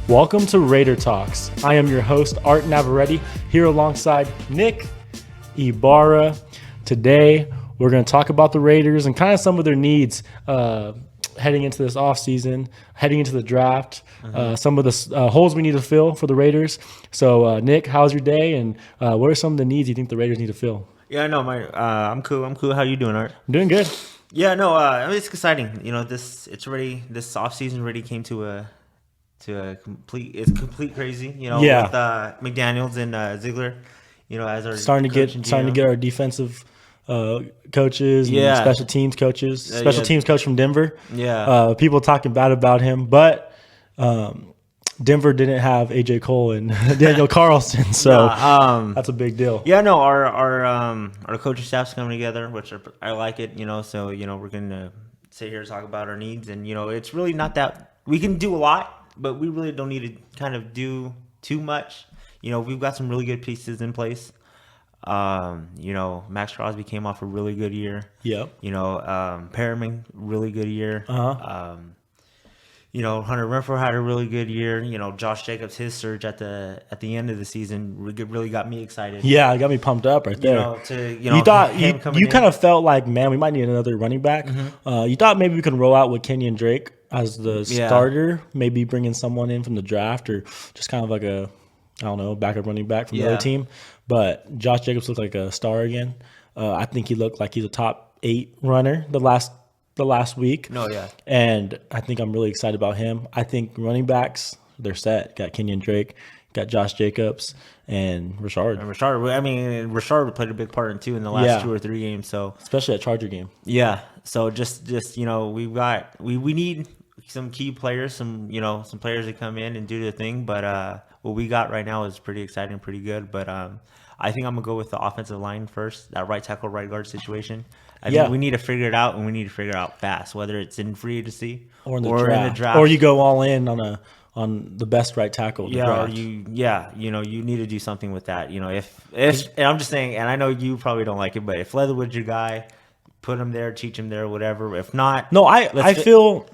Welcome to Raider Talks. I am your host, Art Navarrete, here alongside Nick Ibarra. Today, we're going to talk about the Raiders and kind of some of their needs heading into this offseason, heading into the draft, some of the holes we need to fill for the Raiders. So, Nick, how's your day, and what are some of the needs you think the Raiders need to fill? Yeah, no, I'm cool. How you doing, Art? I'm doing good. Yeah, no, I mean, it's exciting. You know, this offseason already came to a complete crazy. You know, Yeah. with McDaniels and Ziegler. You know, as our starting to get our defensive coaches and special teams coaches. Special teams coach from Denver. Yeah. People talking bad about him, but Denver didn't have AJ Cole and Daniel Carlson, so that's a big deal. Yeah, no, our coaching staff's coming together, which I like it. You know, so we're gonna sit here and talk about our needs, and it's really not that we can do a lot, but we really don't need to kind of do too much. We've got some really good pieces in place. Max Crosby came off a really good year. Yep. Perriman, really good year. Hunter Renfrow had a really good year. Josh Jacobs, his surge at the end of the season really got me excited. Yeah, it got me pumped up right there. You thought you kind of felt like, man, we might need another running back. Mm-hmm. You thought maybe we could roll out with Kenyon Drake as the starter, maybe bring in someone in from the draft, or just kind of like a, I don't know, backup running back from the other team. But Josh Jacobs looked like a star again. I think he looked like he's a top 8 runner the last week. No, yeah. And I think I'm really excited about him. I think running backs, they're set. Got Kenyon Drake, got Josh Jacobs, and Richard. Richard played a big part in the last 2 or 3 games. So especially that Charger game. Yeah. So just we need some key players, some players that come in and do the thing. But what we got right now is pretty exciting, pretty good. But I think I'm gonna go with the offensive line first. That right tackle, right guard situation. I think we need to figure it out, and we need to figure it out fast. Whether it's in free agency or in the draft, or you go all in on the best right tackle. Or you need to do something with that. If and I'm just saying, and I know you probably don't like it, but if Leatherwood's your guy, put him there, teach him there, whatever. If not, no, I feel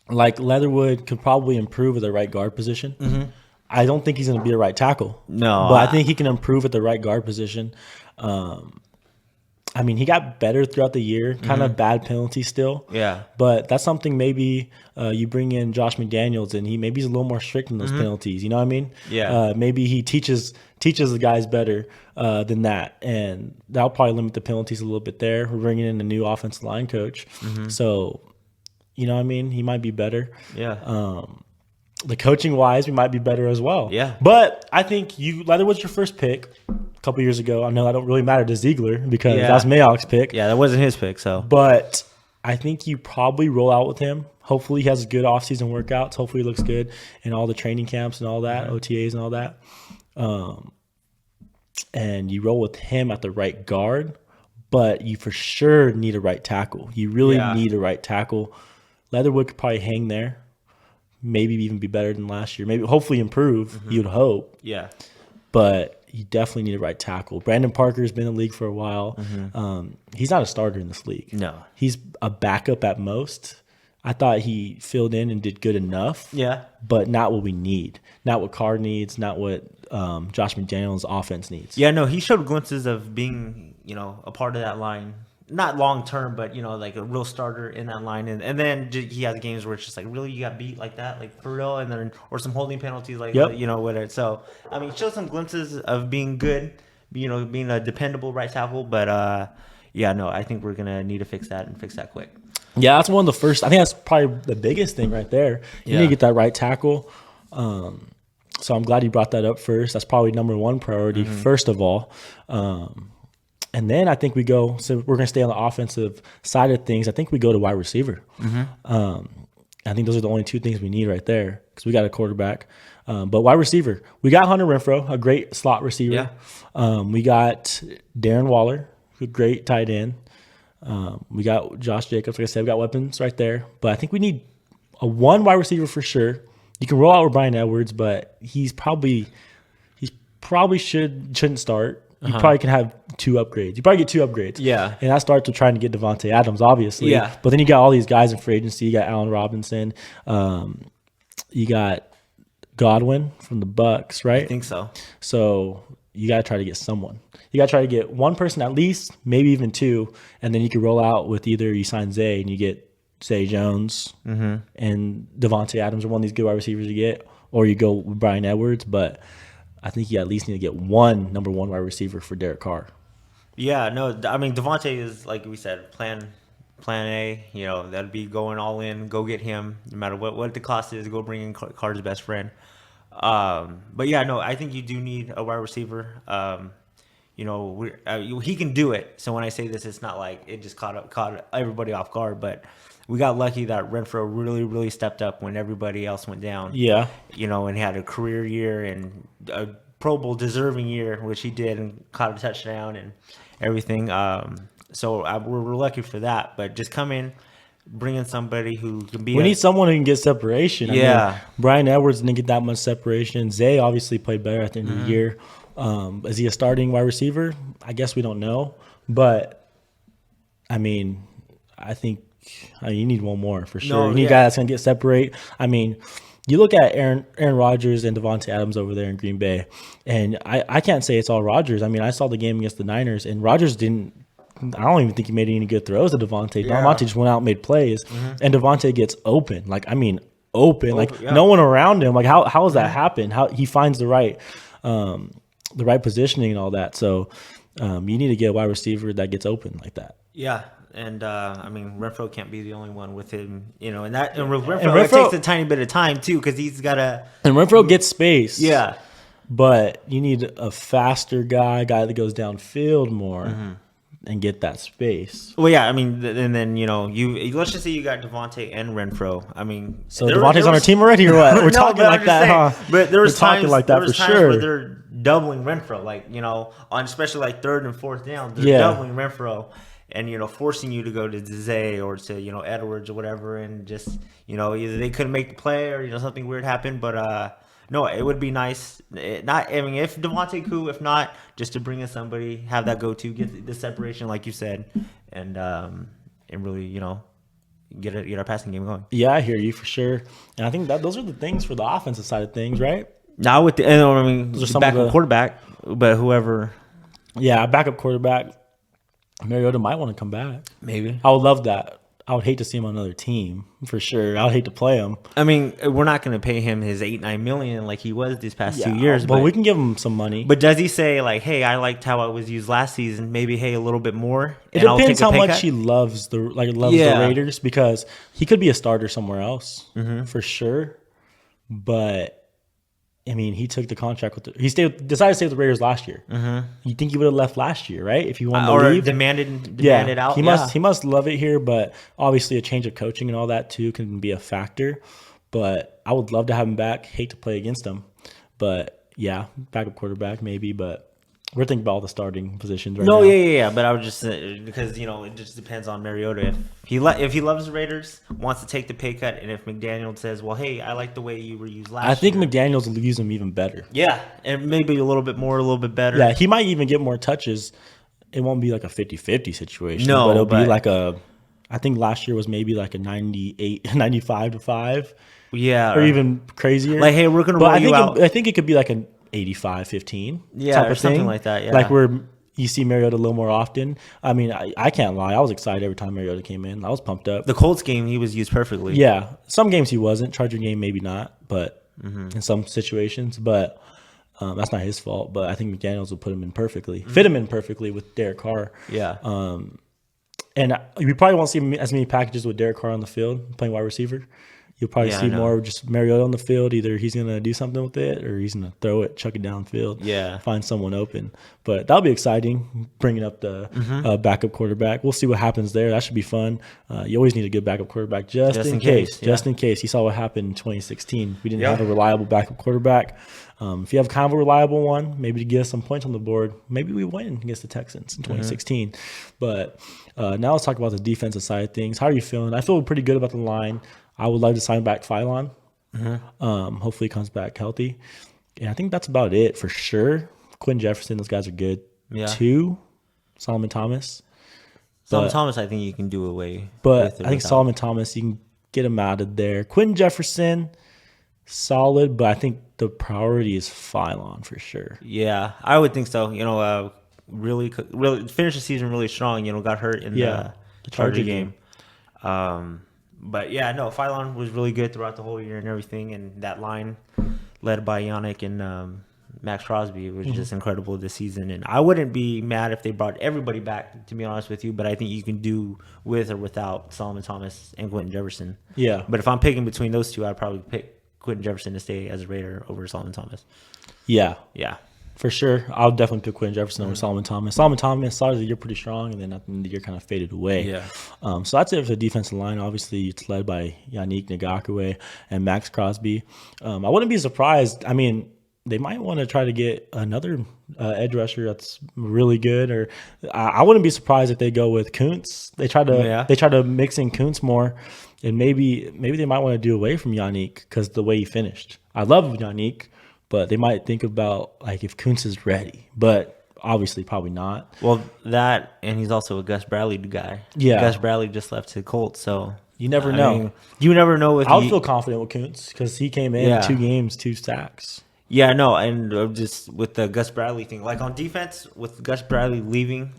like Leatherwood could probably improve at the right guard position. Mm-hmm. I don't think he's going to be a right tackle. No. But I think he can improve at the right guard position. He got better throughout the year, kind of bad penalty still. Yeah. But that's something maybe you bring in Josh McDaniels, and he's a little more strict in those penalties. You know what I mean? Yeah. Maybe he teaches the guys better than that, and that'll probably limit the penalties a little bit there. We're bringing in a new offensive line coach. So, you know what I mean? He might be better. Yeah. The coaching wise, we might be better as well. Yeah. But I think Leatherwood's your first pick a couple years ago. I know that don't really matter to Ziegler because that's Mayock's pick. Yeah, that wasn't his pick. So, but I think you probably roll out with him. Hopefully, he has good offseason workouts. Hopefully, he looks good in all the training camps and all that, OTAs and all that. And you roll with him at the right guard, but you for sure need a right tackle. You really need a right tackle. Leatherwood could probably hang there. Maybe even be better than last year. Maybe hopefully improve, you'd hope. Yeah. But you definitely need a right tackle. Brandon Parker's been in the league for a while. He's not a starter in this league. No. He's a backup at most. I thought he filled in and did good enough. Yeah. But not what we need. Not what Carr needs. Not what Josh McDaniels' offense needs. Yeah, no, he showed glimpses of being, a part of that line. Not long term, but like a real starter in that line, and then he has games where it's just like, really, you got beat like that, like for real, and then or some holding penalties, like with it. So show some glimpses of being good, being a dependable right tackle. But I think we're gonna need to fix that and fix that quick. Yeah, that's one of the first. I think that's probably the biggest thing right there. You need to get that right tackle. So I'm glad you brought that up first. That's probably number one priority first of all. And then I think we're going to stay on the offensive side of things. I think we go to wide receiver. I think those are the only 2 things we need right there because we got a quarterback. But wide receiver, we got Hunter Renfrow, a great slot receiver. Yeah. We got Darren Waller, a great tight end. We got Josh Jacobs. Like I said, we got weapons right there. But I think we need a one wide receiver for sure. You can roll out with Bryan Edwards, but he's probably shouldn't start. You probably can have 2 upgrades. You probably get 2 upgrades. Yeah. And that starts with trying to get Devontae Adams, obviously. Yeah. But then you got all these guys in free agency. You got Allen Robinson. You got Godwin from the Bucks, right? I think so. So you got to try to get someone. You got to try to get one person at least, maybe even two, and then you can roll out with either you sign Zay and you get Zay Jones and Devontae Adams are one of these good wide receivers you get, or you go with Brian Edwards. But I think you at least need to get one number one wide receiver for Derek Carr. Yeah, no, I mean Devontae is, like we said, plan A. That'd be going all in. Go get him, no matter what the cost is. Go bring in Carr's best friend. But yeah, no, I think you do need a wide receiver. He can do it. So when I say this, it's not like it just caught everybody off guard. But we got lucky that Renfrow really, really stepped up when everybody else went down. Yeah. And he had a career year and a Pro Bowl deserving year, which he did, and caught a touchdown and everything. So we're lucky for that. But just come in, bring in somebody who can be. We need someone who can get separation. Yeah. I mean, Brian Edwards didn't get that much separation. Zay obviously played better at the end of the year. Is he a starting wide receiver? I guess we don't know. But, I mean, I think you need one more for sure. You need a guy that's going to get separate. I mean, you look at Aaron Rodgers and Devontae Adams over there in Green Bay, and I can't say it's all Rodgers. I mean, I saw the game against the Niners, and Rodgers didn't – I don't even think he made any good throws to Devontae. Yeah. Devontae just went out and made plays, and Devontae gets open. Open. No one around him. How does that happen? How he finds the right positioning and all that. So you need to get a wide receiver that gets open like that. Yeah. And Renfrow can't be the only one with him, and with Renfrow, it takes a tiny bit of time too, because he's got to. And Renfrow gets space. Yeah, but you need a faster guy that goes downfield more and get that space. Well, yeah, and then you let's just say you got Devontae and Renfrow. So Devontae's on our team already, or what? We're talking like that, huh? But there was times like that for sure. Where they're doubling Renfrow, on especially like third and fourth down, they're doubling Renfrow. And, forcing you to go to Zay or to, Edwards or whatever. And just, either they couldn't make the play or, something weird happened. But, no, it would be nice. If Devontae could, if not, just to bring in somebody, have that go-to, get the separation like you said. And really, get our passing game going. Yeah, I hear you for sure. And I think that those are the things for the offensive side of things, right? Now with the backup quarterback, but whoever. Yeah, backup quarterback. Mariota might want to come back. Maybe. I would love that. I would hate to see him on another team for sure. I would hate to play him. We're not going to pay him his $8-9 million like he was these past 2 years. But we can give him some money. But does he say hey, I liked how I was used last season? Maybe a little bit more. It depends how much he loves the Raiders, because he could be a starter somewhere else for sure. But. He took the contract decided to stay with the Raiders last year. You think he would have left last year, right? If he wanted to leave, demanded out. He must love it here, but obviously a change of coaching and all that too can be a factor. But I would love to have him back. Hate to play against him, but yeah, backup quarterback maybe. But we're thinking about all the starting positions right now. Yeah. But I would just because it just depends on Mariota. If he loves the Raiders, wants to take the pay cut, and if McDaniel says, "Well, hey, I like the way you were used last year," I think McDaniels will use him even better. Yeah, and maybe a little bit more, a little bit better. Yeah, he might even get more touches. It won't be like a 50-50 situation. No, but it'll be like I think last year was maybe like a 95-5. Yeah, or even crazier. Hey, we're gonna roll you out. I think it could be like an 85-15 type of something like that. Yeah, like where you see Mariota a little more often. I can't lie. I was excited every time Mariota came in. I was pumped up. The Colts game, he was used perfectly. Yeah, some games he wasn't. Charger game, maybe not, but in some situations. But that's not his fault. But I think McDaniels will put him in perfectly, fit him in perfectly with Derek Carr. Yeah. And we probably won't see as many packages with Derek Carr on the field playing wide receiver. You'll probably see more just Mariota on the field. Either he's going to do something with it or he's going to throw it, chuck it downfield, find someone open. But that'll be exciting, bringing up the backup quarterback. We'll see what happens there. That should be fun. You always need a good backup quarterback just in case. Just in case. You saw what happened in 2016. We didn't have a reliable backup quarterback. If you have kind of a reliable one, maybe to get us some points on the board, maybe we win against the Texans in 2016. But now let's talk about the defensive side of things. How are you feeling? I feel pretty good about the line. I would like to sign back Phylon. Hopefully he comes back healthy. And I think that's about it for sure. Quentin Jefferson, those guys are good. Yeah. 2, Solomon Thomas. Thomas, I think you can do away with. But I think Solomon Thomas, you can get him out of there. Quentin Jefferson, solid, but I think the priority is Phylon for sure. Yeah, I would think so. Really finished the season really strong. Got hurt in the Charger game. But yeah, no, Phylon was really good throughout the whole year and everything, and that line led by Yannick and Max Crosby was just incredible this season. And I wouldn't be mad if they brought everybody back, to be honest with you, but I think you can do with or without Solomon Thomas and Quentin Jefferson. Yeah. But if I'm picking between those two, I'd probably pick Quentin Jefferson to stay as a Raider over Solomon Thomas. Yeah. Yeah. For sure. I'll definitely pick Quentin Jefferson over Solomon Thomas. Solomon Thomas started the year pretty strong, and then at the end of the year kind of faded away. Yeah. So that's it for the defensive line. Obviously, it's led by Yannick Ngakoue and Max Crosby. I wouldn't be surprised. I mean, they might want to try to get another edge rusher that's really good. Or I wouldn't be surprised if they go with Kuntz. They try to mix in Kuntz more, and maybe they might want to do away from Yannick because the way he finished. I love Yannick. But they might think about, like, if Kuntz is ready. But obviously probably not. Well, that, and he's also a Gus Bradley guy. Yeah. Gus Bradley just left to Colts, so. You never know. I mean, you never know. I would feel confident with Kuntz because he came in 2 games, 2 sacks. Yeah, no, and just with the Gus Bradley thing. Like, on defense, with Gus Bradley leaving,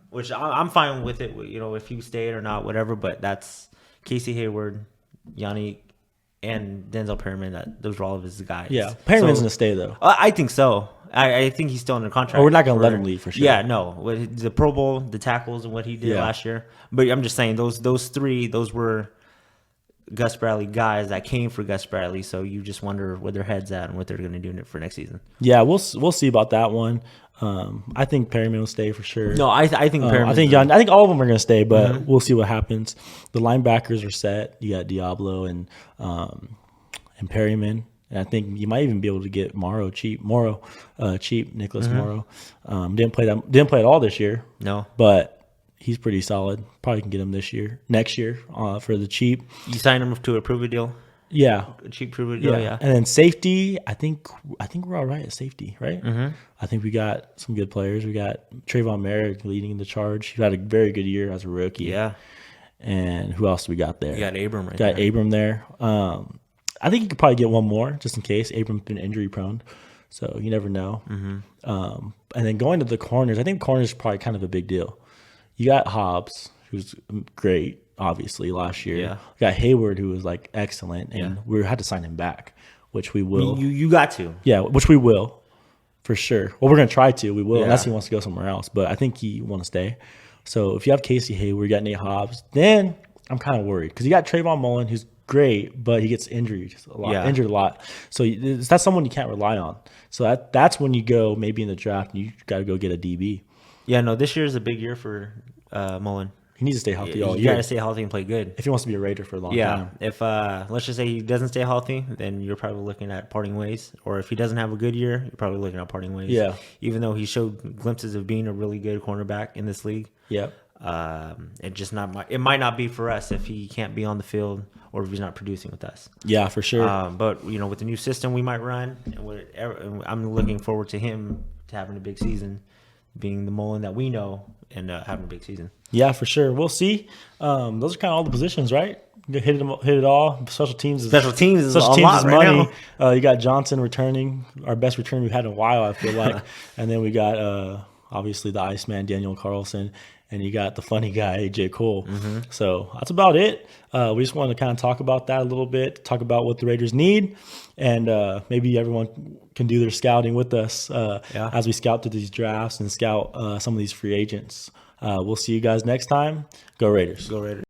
which I'm fine with it, if he stayed or not, whatever. But that's Casey Hayward, Yannick, and Denzel Perryman. Those were all of his guys. Yeah, Perryman's going to stay, though. I think so. I think he's still under contract. Or we're not going to let him leave for sure. Yeah, no. With the Pro Bowl, the tackles, and what he did last year. But I'm just saying, those three, those were Gus Bradley guys that came for Gus Bradley. So you just wonder where their head's at and what they're going to do for next season. Yeah, we'll see about that one. I think Perryman will stay for sure. No, I think Perryman. I think all of them are going to stay, but we'll see what happens. The linebackers are set. You got Diablo and Perryman. And I think you might even be able to get cheap, Nicholas Morrow. Didn't play at all this year. No, but he's pretty solid. Probably can get him next year for the cheap. You signed him to a prove-it deal. Yeah, a cheap prove-it deal. Yeah, and then safety. I think we're all right at safety, right? Mm-hmm. I think we got some good players. We got Trayvon Merrick leading the charge. He had a very good year as a rookie. Yeah. And who else we got there? You got Abram there. Abram there. I think you could probably get one more just in case. Abram's been injury prone, so you never know. Mm-hmm. And then going to the corners, I think corners is probably kind of a big deal. You got Hobbs, who's great, obviously, last year. Yeah. You got Hayward, who was like excellent, and we had to sign him back, which we will. You got to. Yeah, which we will, for sure. Well, we're going to try to. We will, Yeah. unless he wants to go somewhere else. But I think he want to stay. So if you have Casey Hayward, you got Nate Hobbs, then I'm kind of worried because you got Trayvon Mullen, who's great, but he gets injured a lot. So that's someone you can't rely on. So that's when you go maybe in the draft and you got to go get a DB. Yeah, no, this year is a big year for Mullen. He needs to stay healthy all year. You got to stay healthy and play good. If he wants to be a Raider for a long time. If let's just say he doesn't stay healthy, then you're probably looking at parting ways. Or if he doesn't have a good year, you're probably looking at parting ways. Yeah. Even though he showed glimpses of being a really good cornerback in this league. Yeah. It might not be for us if he can't be on the field or if he's not producing with us. Yeah, for sure. But with the new system we might run, and I'm looking forward to him to having a big season, being the Mullen that we know, and having a big season. Yeah, for sure. We'll see. Those are kind of all the positions, right? Hit it all. Special teams is money. Now. You got Johnson returning, our best return we've had in a while, I feel like. And then we got obviously the Iceman, Daniel Carlson. And you got the funny guy, AJ Cole. Mm-hmm. So that's about it. We just wanted to kind of talk about that a little bit, talk about what the Raiders need, and maybe everyone can do their scouting with us as we scout through these drafts and scout some of these free agents. We'll see you guys next time. Go Raiders. Go Raiders.